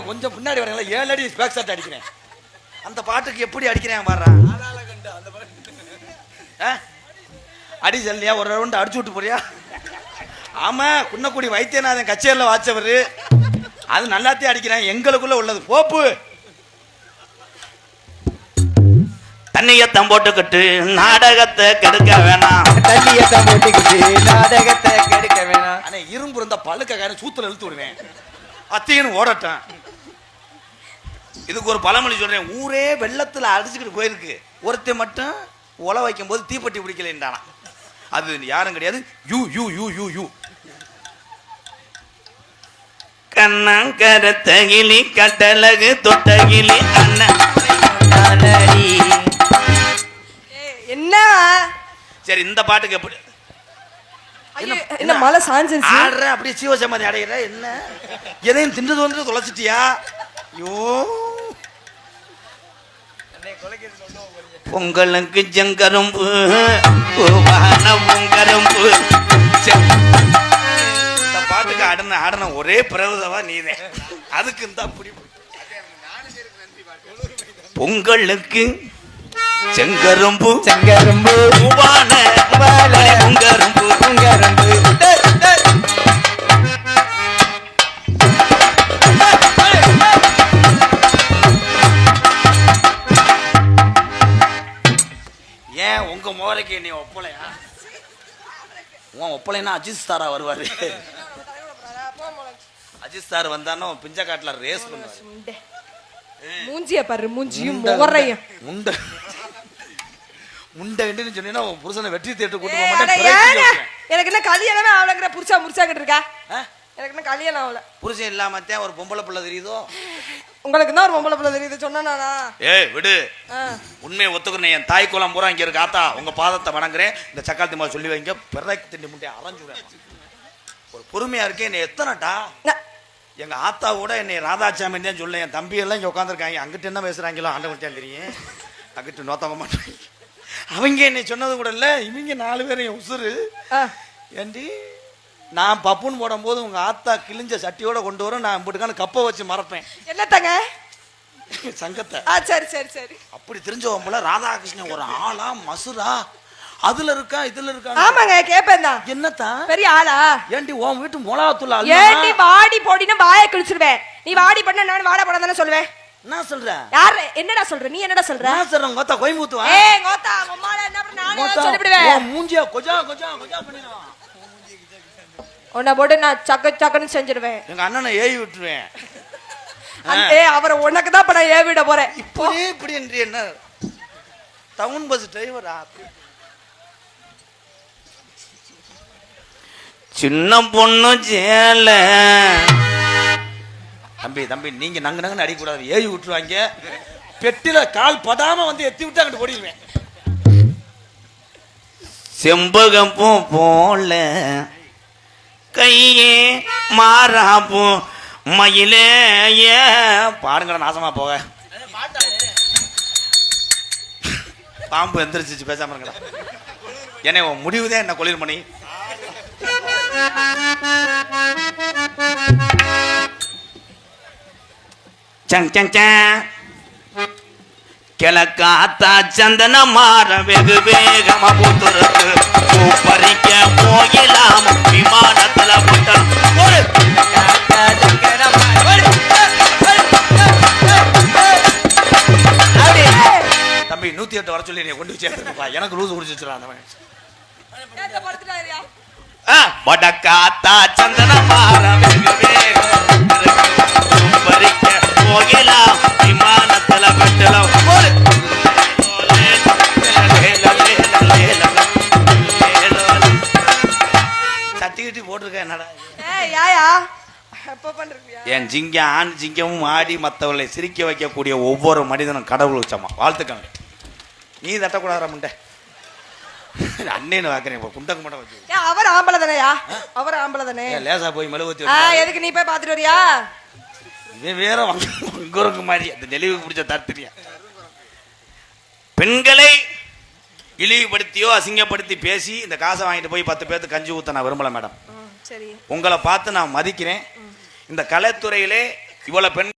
கொஞ்சம் பின்னாடி வரீங்களா 7 அடி பேக் ஷாட் அடிக்கிறேன். அந்த பாட்டுக்கு எப்படி அடிக்கிறேன் பாரு. அடி சொல்லியா ஒரு ரவுண்டு அடிச்சு விட்டு போறியா? ஆமா, குன்னக்குடி வைத்தியநாதன் கச்சேரியில் வாச்சவர். அது நல்லாத்தையும் அடிக்கிறேன். எங்களுக்குள்ள உள்ளது போப்பு. தண்ணியத்தம் போட்டுக்கிட்டு நாடகத்தை கெடுக்க வேணாம். தண்ணியத்தம் போட்டுக்கிட்டு நாடகத்தை கெடுக்க வேணாம். ஆனா இரும்பு இருந்த பழுக்க சூத்துல இழுத்து விடுவேன். அத்தையும் ஓடட்டான். இதுக்கு ஒரு பழமொழி சொல்றேன். ஊரே வெள்ளத்துல அடிச்சுக்கிட்டு போயிருக்கு, ஒருத்தர் மட்டும் உல வைக்கும் போது தீப்பெட்டி பிடிக்கலன்றானா. அது யாரும் கிடையாது. You you you you you கண்ணங்கரத்தகிலி கட்டழகு தொட்டகிலி அண்ணன். என்ன சரி, இந்த பாட்டுக்கு எப்படி என்ன மலை சாஞ்சிருச்சு? ஆடுற அப்படியே சீவசமாதி அடையிற. என்ன எதையும் திண்டது வந்து தொலைச்சிட்டியா? ஐயோ, பொங்கலுக்கு ஜங்கரும்பு பொங்கரும்பு. இந்த பாட்டுக்கு ஆடின ஒரே பிரபுதவா நீதான். அதுக்கு இந்த அப்படி பொங்கலுக்கு செங்கரும்பு செங்கரும்பு பொங்கரும்பு பொங்கரும்பு. ஏன் உங்க மோரைக்கு நீ ஒப்பலையா? உன் ஒப்பலைன்னா அஜித் ஸ்டாரா வருவாரு. அஜித் ஸ்டார் வந்தானோ பிஞ்ச காட்டுல ரேஸ் பண்ணுவாரு. மூஞ்சிய பாரு, மூஞ்சியும் முகரையும் முண்டை முண்டைன்னு சொன்னீங்கன்னா உன் புருஷனை வெற்றி தேட்டு கூட்டு போக மாட்டேன். எனக்கு என்ன கல்யாணமே ஆகலங்கிற புருஷா முடிச்சாக்கிட்டு இருக்கா? எனக்கு என்ன கல்யாணம் ஆகல. புருஷன் இல்லாமத்தான் ஒரு பொம்பளை பிள்ளை தெரியுதோ? உங்களுக்கு தான் ஒரு பொம்பளை பிள்ளை தெரியுது சொன்னா? ஏய் விடு, உண்மையை ஒத்துக்கிறேன். என் தாய் குளம் பூரா இங்க இருக்கு. ஆத்தா உங்க பாதத்தை வணங்குறேன். இந்த சக்காத்தி மாதிரி சொல்லி வைங்க. பிறகு திண்டி முட்டையை அரைஞ்சுறேன். ஒரு பொறுமையா இருக்கேன். என்னை எத்தனைட்டா எங்க ஆத்தா கூட என்னை ராதாச்சாமி தான் சொல்ல. என் தம்பி எல்லாம் இங்க உட்காந்துருக்காங்க. அங்கிட்டு என்ன பேசுறாங்களோ ஆண்டவன் தெரியும். அங்கிட்டு நோத்தவங்க மாட்டாங்க. அவங்க என்னை சொன்னது கூட இல்ல. இவங்க 4 பேரும் என் உசுறு. ஏண்டி நான் பப்புன்னு போடும் போது உங்க ஆத்தா கிழிஞ்ச சட்டியோட கொண்டு வரும். நான் இப்படிக்கான கப்பை வச்சு மறப்பேன். என்னத்தங்க? சங்கத்தை. சரி சரி சரி. அப்படி தெரிஞ்சவன் போல ராதாகிருஷ்ணன் ஒரு ஆளா மசுரா அதுல இருக்கா இதுல இருக்கா. ஆமாங்க, கேப்பேன் தான். என்னத்தான் பெரிய ஆளா? ஏண்டி உன் வீட்டு மொளகாத்தூள் ஏண்டி வாடி போடினா வாயை கிழிச்சிருவேன். நீ வாடி பண்ண நான் வாடா போட தானே சொல்லுவேன். என்ன சொல்ற? யார் என்னடா சொல்ற? நீ என்னடா சொல்ற? நான் சொல்றேன் கோத்தா கோயம்புத்தூர் வா. ஏய் கோத்தா அம்மாடா என்ன பண்ண நானே சொல்லிடுவேன். உன் மூஞ்சியா கொஜா கொஜா கொஜா பண்ணிடுவா. உன்னை போட்டு நான் சக்கன்னு செஞ்சிடுவேன். எங்க அண்ணனை ஏவி விட்டுருவேன். அவரை உனக்கு தான் நான் ஏவி விட போறேன். இப்படி என்று என்ன டவுன் பஸ் டிரைவரா? சின்ன பொண்ணு சேல. தம்பி தம்பி நீங்க நங்கு நங்குன்னு அடிக்கூடாது. ஏவி விட்டுருவாங்க. பெட்டில கால் படாம வந்து எத்தி விட்டு அங்கிட்டு ஓடிடுவேன். செம்பகம் பூ போல கையே மாறாப்பூ மயிலே பாருங்கடா நாசமா போக. பாம்பு எந்திரிச்சு பேசாம இருங்கடா. என்ன முடிவுதான் என்ன கொளிர் மணி. சங் சங் சங் கிழக்காத்தா சந்தன மாற வெகு வேகமா பூத்துருக்கு. பறிக்க போகலாம் விமானத்துல தம்பி 108 வர சொல்லி கொண்டு வச்சு எனக்கு லூசு குடிச்சிருக்கான் அந்த வடக்காத்தா சந்தன மாற வெகு வேகம் பறிக்க போகலாம் விமானத்துல கட்டலாம். சட்டிக்கிட்டு போட்டிருக்கேன். என்னடா என் ஜிங்கம் ஆண் ஜிங்கமும் ஆடி மற்றவர்களை சிரிக்க வைக்கக்கூடிய ஒவ்வொரு மனிதனும் கடவுள் சமா. வாழ்த்துக்காங்க. நீ தட்டக்கூடாத முண்டை அண்ணேன்னு வாக்குறேன். குண்டக்கு மட்டும் வச்சு அவர் ஆம்பளை தானேயா? அவர் ஆம்பளை தானே. லேசா போய் மெழுகுத்தி எதுக்கு நீ போய் பாத்துட்டு வரியா? வேற வங்குறக்கு மாதிரி அந்த நெளிவுக்கு பிடிச்ச தாத்திரியா. பெண்களை இழிவுபடுத்தியோ அசிங்கப்படுத்தி பேசி இந்த காசை வாங்கிட்டு போய் 10 பேருக்கு கஞ்சி ஊத்த நான் விரும்பல மேடம். உங்களை பார்த்து நான் மதிக்கிறேன். இந்த கலைத்துறையிலே இவ்வளவு பெண்